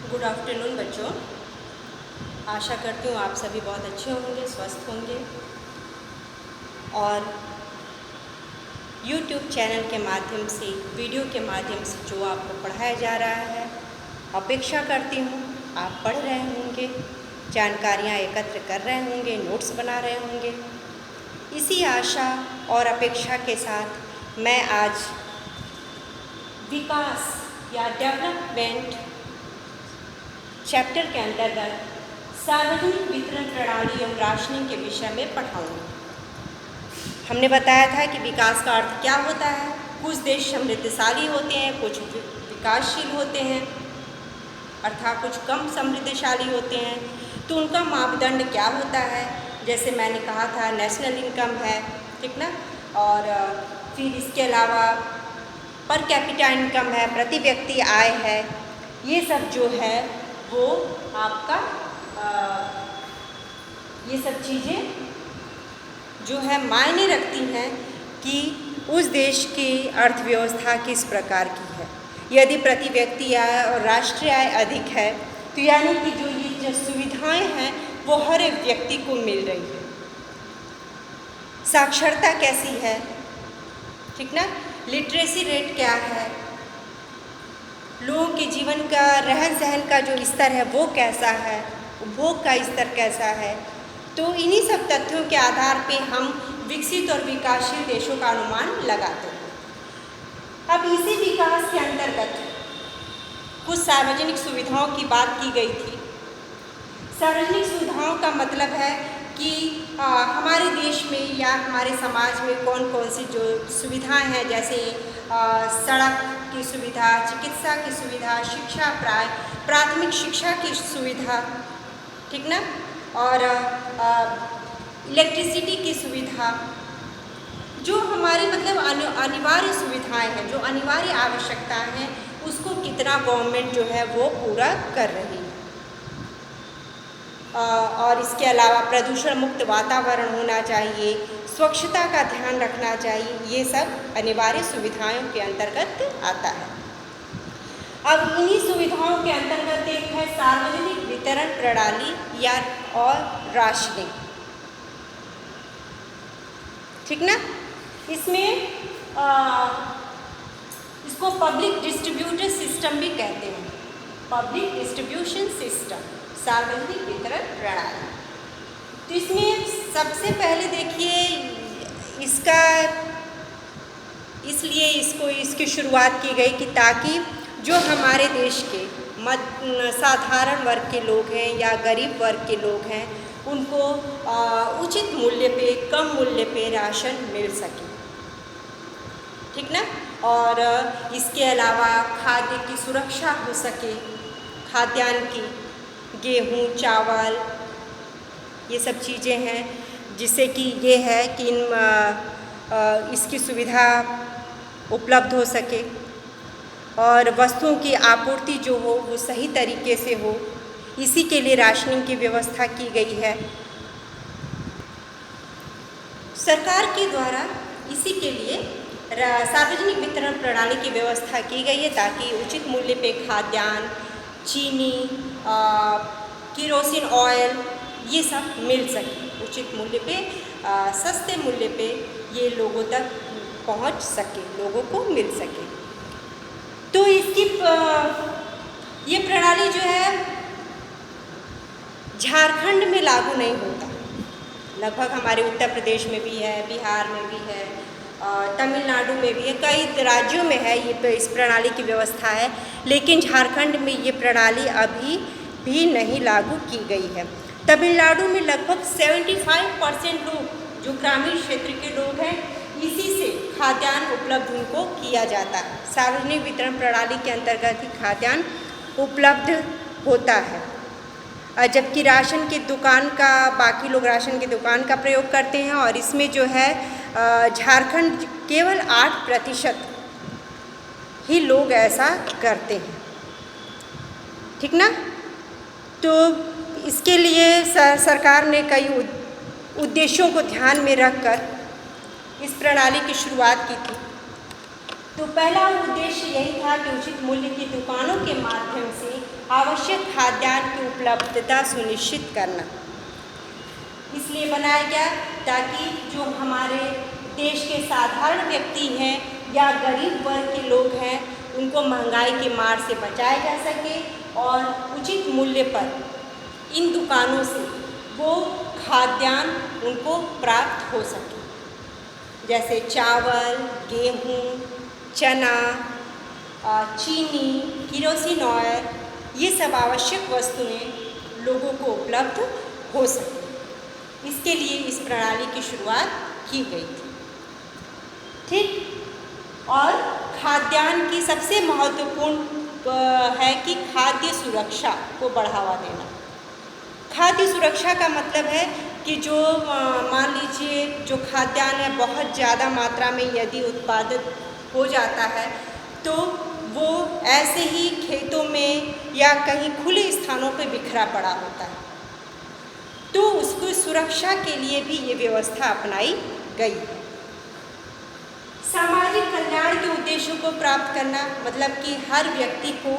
Good afternoon बच्चों। आशा करती हूँ आप सभी बहुत अच्छे होंगे, स्वस्थ होंगे और YouTube चैनल के माध्यम से, वीडियो के माध्यम से जो आपको पढ़ाया जा रहा है, अपेक्षा करती हूँ आप पढ़ रहे होंगे, जानकारियाँ एकत्र कर रहे होंगे, नोट्स बना रहे होंगे। इसी आशा और अपेक्षा के साथ मैं आज विकास या डेवलपमेंट चैप्टर के अंतर्गत सार्वजनिक वितरण प्रणाली एवं राशनिंग के विषय में पढ़ाऊँगी। हमने बताया था कि विकास का अर्थ क्या होता है। कुछ देश समृद्धशाली होते हैं, कुछ विकासशील होते हैं, अर्थात कुछ कम समृद्धशाली होते हैं। तो उनका मापदंड क्या होता है? जैसे मैंने कहा था नेशनल इनकम है, ठीक ना, और फिर इसके अलावा पर कैपिटा इनकम है, प्रति व्यक्ति आय है। ये सब जो है वो आपका ये सब चीज़ें जो है मायने रखती हैं कि उस देश की अर्थव्यवस्था किस प्रकार की है। यदि प्रति व्यक्ति आय और राष्ट्रीय आय अधिक है तो यानी कि जो सुविधाएं हैं वो हर एक व्यक्ति को मिल रही है। साक्षरता कैसी है, ठीक ना, लिटरेसी रेट क्या है, लोगों के जीवन का रहन सहन का जो स्तर है वो कैसा है, उपभोग का स्तर कैसा है। तो इन्हीं सब तथ्यों के आधार पे हम विकसित और विकासशील देशों का अनुमान लगाते हैं। अब इसी विकास के अंतर्गत कुछ सार्वजनिक सुविधाओं की बात की गई थी। सार्वजनिक सुविधाओं का मतलब है कि हमारे देश में या हमारे समाज में कौन कौन सी जो सुविधाएं हैं, जैसे सड़क की सुविधा, चिकित्सा की सुविधा, शिक्षा, प्राथमिक शिक्षा की सुविधा, ठीक ना, और इलेक्ट्रिसिटी की सुविधा, जो हमारी मतलब अनिवार्य सुविधाएं हैं, जो अनिवार्य आवश्यकताएं हैं, उसको कितना गवर्नमेंट जो है वो पूरा कर रही है। और इसके अलावा प्रदूषण मुक्त वातावरण होना चाहिए, स्वच्छता का ध्यान रखना चाहिए, ये सब अनिवार्य सुविधाओं के अंतर्गत आता है। अब इन्हीं सुविधाओं के अंतर्गत एक है सार्वजनिक वितरण प्रणाली या और राशनिंग, ठीक ना। इसमें इसको पब्लिक डिस्ट्रीब्यूटर सिस्टम भी कहते हैं, पब्लिक डिस्ट्रीब्यूशन सिस्टम, सार्वजनिक वितरण प्रणाली। तो इसमें सबसे पहले देखिए इसलिए इसकी शुरुआत की गई कि ताकि जो हमारे देश के साधारण वर्ग के लोग हैं या गरीब वर्ग के लोग हैं उनको उचित मूल्य पे, कम मूल्य पे राशन मिल सके, ठीक ना। और इसके अलावा खाद्य की सुरक्षा हो सके, खाद्यान्न की, गेहूँ, चावल, ये सब चीज़ें हैं जिससे कि ये है कि इसकी सुविधा उपलब्ध हो सके और वस्तुओं की आपूर्ति जो हो वो सही तरीके से हो। इसी के लिए राशनिंग की व्यवस्था की गई है सरकार के द्वारा। इसी के लिए सार्वजनिक वितरण प्रणाली की व्यवस्था की गई है ताकि उचित मूल्य पे खाद्यान्न, चीनी, केरोसिन ऑयल, ये सब मिल सके उचित मूल्य पे, सस्ते मूल्य पे ये लोगों तक पहुंच सके, लोगों को मिल सके। तो इसकी ये प्रणाली जो है झारखंड में लागू नहीं होता, लगभग हमारे उत्तर प्रदेश में भी है, बिहार में भी है, तमिलनाडु में भी है, कई राज्यों में है ये इस प्रणाली की व्यवस्था है, लेकिन झारखंड में ये प्रणाली अभी भी नहीं लागू की गई है। तमिलनाडु में लगभग 75% लोग जो ग्रामीण क्षेत्र के लोग हैं इसी से खाद्यान्न उपलब्ध उनको किया जाता है। सार्वजनिक वितरण प्रणाली के अंतर्गत ही खाद्यान्न उपलब्ध होता है, जबकि राशन की दुकान का, बाकी लोग राशन की दुकान का प्रयोग करते हैं और इसमें जो है झारखंड केवल 8% ही लोग ऐसा करते हैं, ठीक ना। तो इसके लिए सरकार ने कई उद्देश्यों को ध्यान में रखकर इस प्रणाली की शुरुआत की थी। तो पहला उद्देश्य यही था कि उचित मूल्य की दुकानों के माध्यम से आवश्यक खाद्यान्न की उपलब्धता सुनिश्चित करना। इसलिए बनाया गया ताकि जो हमारे देश के साधारण व्यक्ति हैं या गरीब वर्ग के लोग हैं उनको महंगाई की मार से बचाया जा सके और उचित मूल्य पर इन दुकानों से वो खाद्यान्न उनको प्राप्त हो सके, जैसे चावल, गेहूँ, चना, चीनी, केरोसिन ऑयल, ये सब आवश्यक वस्तुएं लोगों को उपलब्ध हो सके। इसके लिए इस प्रणाली की शुरुआत की गई थी। ठीक। और खाद्यान्न की सबसे महत्वपूर्ण है कि खाद्य सुरक्षा को बढ़ावा देना। खाद्य सुरक्षा का मतलब है कि जो मान लीजिए जो खाद्यान्न है बहुत ज़्यादा मात्रा में यदि उत्पादित हो जाता है तो वो ऐसे ही खेतों में या कहीं खुले स्थानों पर बिखरा पड़ा होता है, तो उसकी सुरक्षा के लिए भी ये व्यवस्था अपनाई गई है। सामाजिक कल्याण के उद्देश्यों को प्राप्त करना मतलब कि हर व्यक्ति को,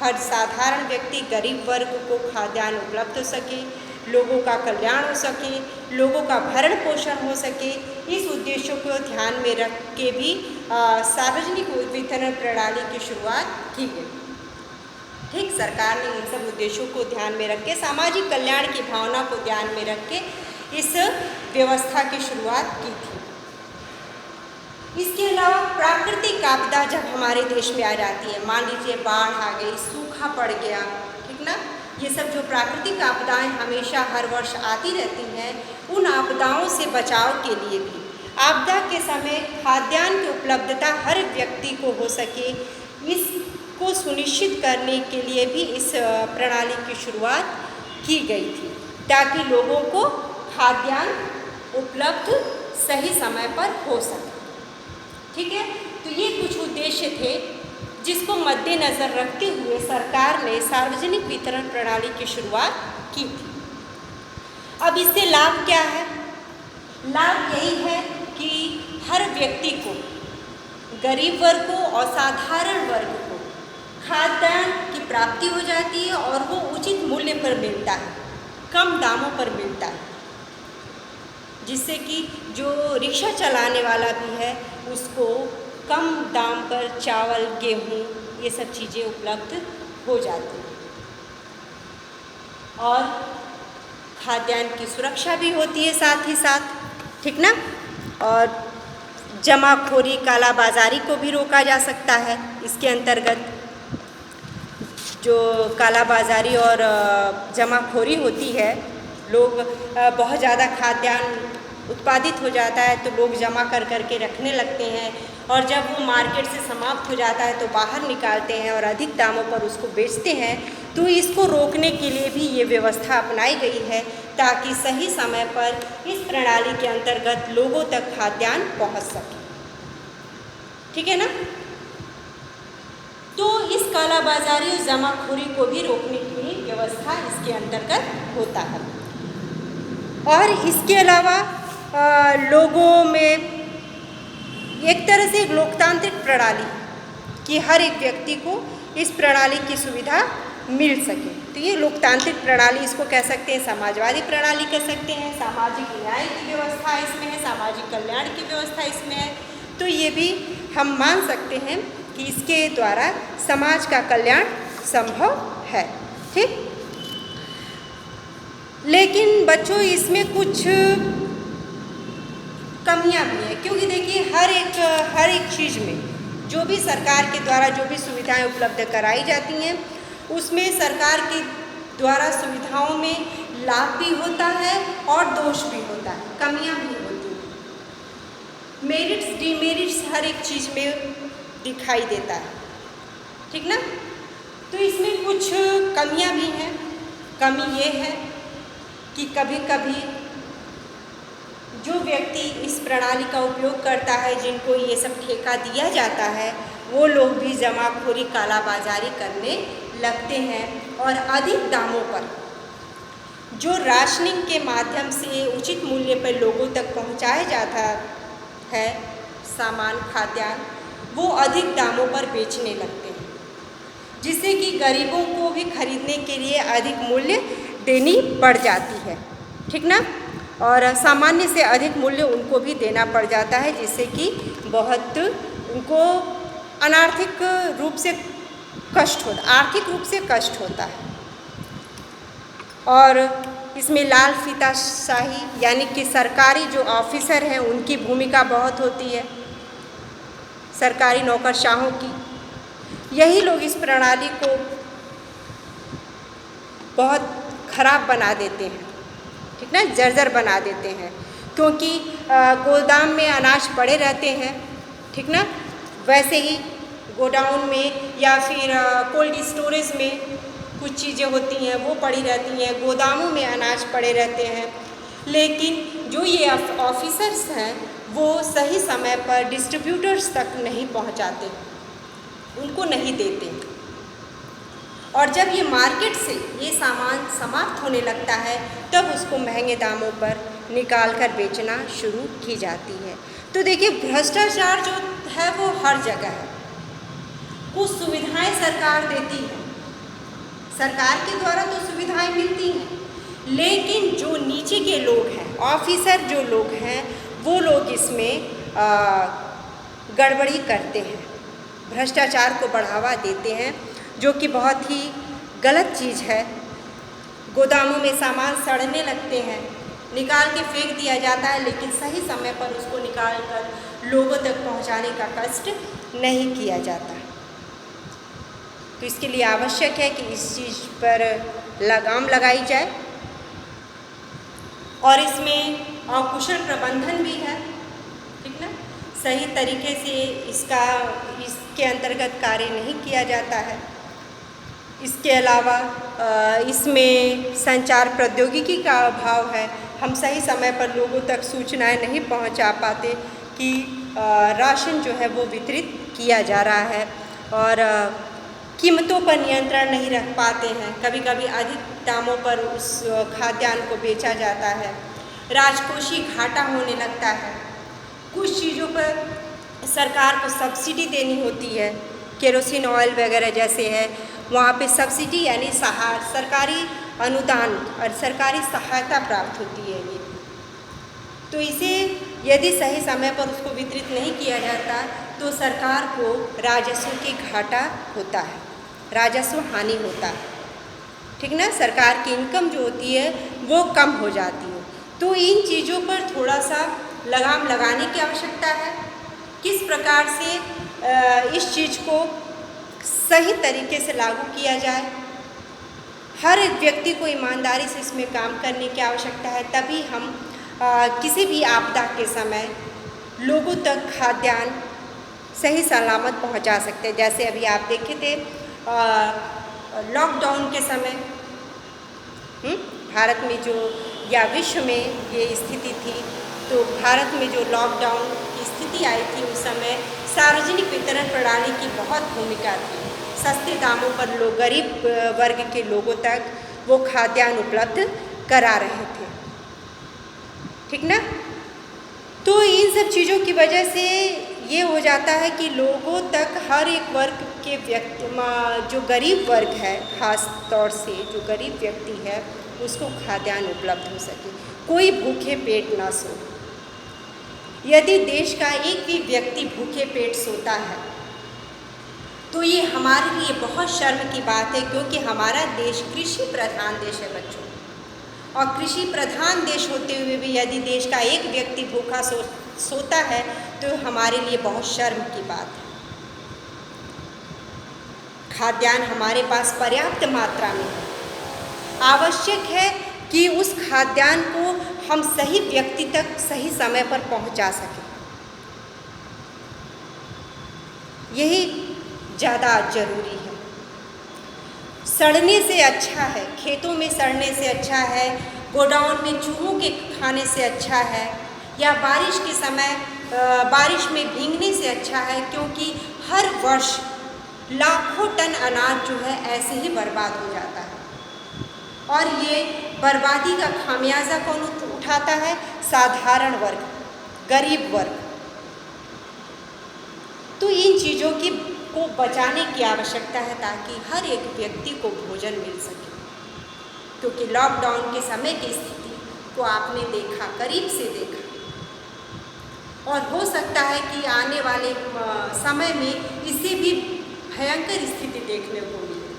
हर साधारण व्यक्ति, गरीब वर्ग को खाद्यान्न उपलब्ध हो सके, लोगों का कल्याण हो सके, लोगों का भरण पोषण हो सके। इस उद्देश्यों को ध्यान में रख के भी सार्वजनिक वितरण प्रणाली की शुरुआत की गई। ठीक, सरकार ने इन सब उद्देश्यों को ध्यान में रख के, सामाजिक कल्याण की भावना को ध्यान में रख के इस व्यवस्था की शुरुआत की थी। इसके अलावा प्राकृतिक आपदा जब हमारे देश में आ जाती है, मान लीजिए बाढ़ आ गई, सूखा पड़ गया, ठीक ना, ये सब जो प्राकृतिक आपदाएं हमेशा हर वर्ष आती रहती हैं, उन आपदाओं से बचाव के लिए भी आपदा के समय खाद्यान्न की उपलब्धता हर व्यक्ति को हो सके, इसको सुनिश्चित करने के लिए भी इस प्रणाली की शुरुआत की गई थी, ताकि लोगों को खाद्यान्न उपलब्ध सही समय पर हो सके। ठीक है, तो ये कुछ उद्देश्य थे जिसको मद्देनज़र रखते हुए सरकार ने सार्वजनिक वितरण प्रणाली की शुरुआत की थी। अब इससे लाभ क्या है? लाभ यही है कि हर व्यक्ति को, गरीब वर्ग को और साधारण वर्ग को खाद्यान्न की प्राप्ति हो जाती है और वो उचित मूल्य पर मिलता है, कम दामों पर मिलता है, जिससे कि जो रिक्शा चलाने वाला भी है उसको कम दाम पर चावल, गेहूँ, ये सब चीज़ें उपलब्ध हो जाती हैं और खाद्यान्न की सुरक्षा भी होती है साथ ही साथ, ठीक ना। और जमाखोरी, कालाबाजारी को भी रोका जा सकता है। इसके अंतर्गत जो कालाबाजारी और जमाखोरी होती है, लोग बहुत ज़्यादा खाद्यान्न उत्पादित हो जाता है तो लोग जमा कर के रखने लगते हैं और जब वो मार्केट से समाप्त हो जाता है तो बाहर निकालते हैं और अधिक दामों पर उसको बेचते हैं। तो इसको रोकने के लिए भी ये व्यवस्था अपनाई गई है ताकि सही समय पर इस प्रणाली के अंतर्गत लोगों तक खाद्यान्न पहुंच सके। ठीक है ना। तो इस कालाबाजारी और जमाखोरी को भी रोकने की व्यवस्था इसके अंतर्गत होता है। और इसके अलावा लोगों में एक तरह से एक लोकतांत्रिक प्रणाली कि हर एक व्यक्ति को इस प्रणाली की सुविधा मिल सके, तो ये लोकतांत्रिक प्रणाली, इसको कह सकते हैं समाजवादी प्रणाली कह सकते हैं। सामाजिक न्याय की व्यवस्था इसमें है, सामाजिक कल्याण की व्यवस्था इसमें है। तो ये भी हम मान सकते हैं कि इसके द्वारा समाज का कल्याण संभव है। ठीक, लेकिन बच्चों इसमें कुछ कमियां भी हैं, क्योंकि देखिए हर एक चीज़ में जो भी सरकार के द्वारा जो भी सुविधाएं उपलब्ध कराई जाती हैं उसमें सरकार के द्वारा सुविधाओं में लाभ भी होता है और दोष भी होता है, कमियां भी होती हैं। मेरिट्स डिमेरिट्स हर एक चीज़ में दिखाई देता है, ठीक ना। तो इसमें कुछ कमियां भी हैं। कमी ये है कि कभी कभी जो व्यक्ति इस प्रणाली का उपयोग करता है, जिनको ये सब ठेका दिया जाता है, वो लोग भी जमाखोरी, कालाबाजारी करने लगते हैं और अधिक दामों पर जो राशनिंग के माध्यम से उचित मूल्य पर लोगों तक पहुंचाया जाता है सामान, खाद्यान्न, वो अधिक दामों पर बेचने लगते हैं, जिससे कि गरीबों को भी खरीदने के लिए अधिक मूल्य देनी पड़ जाती है, ठीक ना। और सामान्य से अधिक मूल्य उनको भी देना पड़ जाता है, जिससे कि बहुत उनको अनार्थिक रूप से आर्थिक रूप से कष्ट होता है। और इसमें लाल फीताशाही यानी कि सरकारी जो ऑफिसर हैं उनकी भूमिका बहुत होती है, सरकारी नौकरशाहों की। यही लोग इस प्रणाली को बहुत खराब बना देते हैं, ठीक ना, जर्जर बना देते हैं, क्योंकि गोदाम में अनाज पड़े रहते हैं, ठीक ना। वैसे ही गोडाउन में या फिर कोल्ड स्टोरेज में कुछ चीज़ें होती हैं वो पड़ी रहती हैं, गोदामों में अनाज पड़े रहते हैं, लेकिन जो ये ऑफिसर्स हैं वो सही समय पर डिस्ट्रीब्यूटर्स तक नहीं पहुंचाते, उनको नहीं देते। और जब ये मार्केट से ये सामान समाप्त होने लगता है तब उसको महंगे दामों पर निकाल कर बेचना शुरू की जाती है। तो देखिए, भ्रष्टाचार जो है वो हर जगह है। कुछ सुविधाएं सरकार देती है, सरकार के द्वारा तो सुविधाएं मिलती हैं, लेकिन जो नीचे के लोग हैं, ऑफिसर जो लोग हैं, वो लोग इसमें गड़बड़ी करते हैं, भ्रष्टाचार को बढ़ावा देते हैं, जो कि बहुत ही गलत चीज़ है। गोदामों में सामान सड़ने लगते हैं, निकाल के फेंक दिया जाता है, लेकिन सही समय पर उसको निकाल कर लोगों तक पहुंचाने का कष्ट नहीं किया जाता। तो इसके लिए आवश्यक है कि इस चीज़ पर लगाम लगाई जाए। और इसमें अकुशल प्रबंधन भी है, ठीक ना, सही तरीके से इसके अंतर्गत कार्य नहीं किया जाता है। इसके अलावा इसमें संचार प्रौद्योगिकी का अभाव है, हम सही समय पर लोगों तक सूचनाएं नहीं पहुंचा पाते कि राशन जो है वो वितरित किया जा रहा है, और कीमतों पर नियंत्रण नहीं रख पाते हैं, कभी कभी अधिक दामों पर उस खाद्यान्न को बेचा जाता है, राजकोषीय घाटा होने लगता है। कुछ चीज़ों पर सरकार को सब्सिडी देनी होती है, केरोसिन ऑयल वगैरह जैसे है, वहाँ पे सब्सिडी यानी सरकारी अनुदान और सरकारी सहायता प्राप्त होती है ये। तो इसे यदि सही समय पर उसको वितरित नहीं किया जाता तो सरकार को राजस्व की घाटा होता है, राजस्व हानि होता है, ठीक ना, सरकार की इनकम जो होती है वो कम हो जाती है। तो इन चीज़ों पर थोड़ा सा लगाम लगाने की आवश्यकता है। किस प्रकार से इस चीज़ को सही तरीके से लागू किया जाए, हर एक व्यक्ति को ईमानदारी से इसमें काम करने की आवश्यकता है, तभी हम किसी भी आपदा के समय लोगों तक खाद्यान्न सही सलामत पहुंचा सकते हैं। जैसे अभी आप देखे थे लॉकडाउन के समय भारत में जो या विश्व में ये स्थिति थी, तो भारत में जो लॉकडाउन की स्थिति आई थी उस समय सार्वजनिक वितरण प्रणाली की बहुत भूमिका थी। सस्ते दामों पर लोग, गरीब वर्ग के लोगों तक वो खाद्यान्न उपलब्ध करा रहे थे, ठीक ना। तो इन सब चीज़ों की वजह से ये हो जाता है कि लोगों तक हर एक वर्ग के व्यक्ति, जो गरीब वर्ग है, ख़ास तौर से जो गरीब व्यक्ति है उसको खाद्यान्न उपलब्ध हो सके, कोई भूखे पेट ना सो। यदि देश का एक भी व्यक्ति भूखे पेट सोता है तो ये हमारे लिए बहुत शर्म की बात है, क्योंकि हमारा देश कृषि प्रधान देश है बच्चों, और कृषि प्रधान देश होते हुए भी यदि देश का एक व्यक्ति भूखा सोता है तो हमारे लिए बहुत शर्म की बात है। खाद्यान्न हमारे पास पर्याप्त मात्रा में है, आवश्यक है कि उस खाद्यान्न को हम सही व्यक्ति तक सही समय पर पहुंचा सकें, यही ज़्यादा जरूरी है। सड़ने से अच्छा है, खेतों में सड़ने से अच्छा है, गोडाउन में चूहों के खाने से अच्छा है, या बारिश के समय बारिश में भीगने से अच्छा है, क्योंकि हर वर्ष लाखों टन अनाज जो है ऐसे ही बर्बाद हो जाता है, और ये बर्बादी का खामियाजा कौन उठाता है? साधारण वर्ग, गरीब वर्ग। तो इन चीज़ों की को बचाने की आवश्यकता है ताकि हर एक व्यक्ति को भोजन मिल सके। क्योंकि लॉकडाउन के समय की स्थिति को आपने देखा, करीब से देखा, और हो सकता है कि आने वाले समय में इससे भी भयंकर स्थिति देखने को मिले।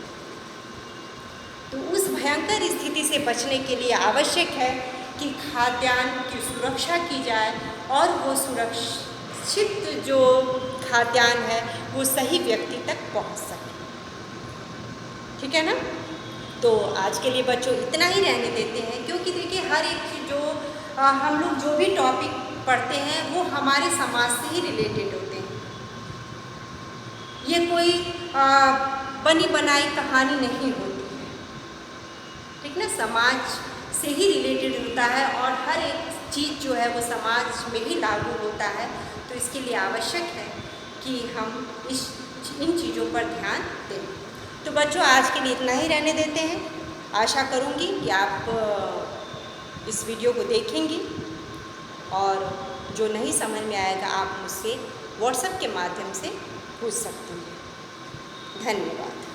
तो उस भयंकर स्थिति से बचने के लिए आवश्यक है कि खाद्यान्न की सुरक्षा की जाए और वो सुरक्षित जो खाद्यान्न है वो सही व्यक्ति तक पहुंच सके। ठीक है ना? तो आज के लिए बच्चों इतना ही रहने देते हैं, क्योंकि देखिए हर एक जो हम लोग जो भी टॉपिक पढ़ते हैं वो हमारे समाज से ही रिलेटेड होते हैं। ये कोई बनी बनाई कहानी नहीं होती है, ठीक ना? समाज से ही रिलेटेड होता है और हर एक चीज़ जो है वो समाज में ही लागू होता है। तो इसके लिए आवश्यक है कि हम इन चीज़ों पर ध्यान दें। तो बच्चों आज के लिए इतना ही रहने देते हैं। आशा करूँगी कि आप इस वीडियो को देखेंगी और जो नहीं समझ में आएगा आप मुझसे व्हाट्सएप के माध्यम से पूछ सकती हैं। धन्यवाद।